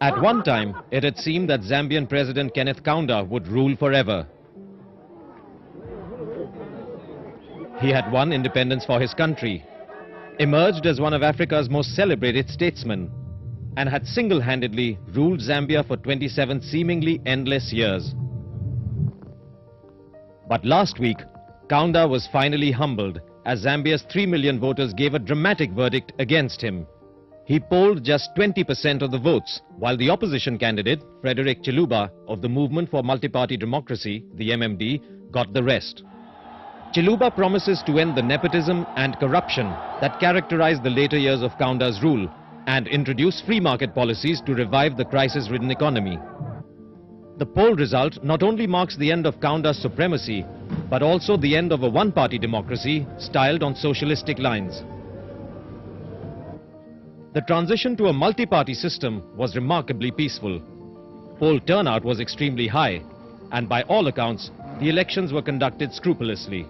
At one time, it had seemed that Zambian President Kenneth Kaunda would rule forever. He had won independence for his country, emerged as one of Africa's most celebrated statesmen, and had single-handedly ruled Zambia for 27 seemingly endless years. But last week, Kaunda was finally humbled as Zambia's 3 million voters gave a dramatic verdict against him. He polled just 20% of the votes, while the opposition candidate, Frederick Chiluba, of the Movement for Multi-Party Democracy, the MMD, got the rest. Chiluba promises to end the nepotism and corruption that characterized the later years of Kaunda's rule and introduce free market policies to revive the crisis-ridden economy. The poll result not only marks the end of Kaunda's supremacy, but also the end of a one-party democracy styled on socialistic lines. The transition to a multi-party system was remarkably peaceful. Poll turnout was extremely high, and by all accounts, the elections were conducted scrupulously.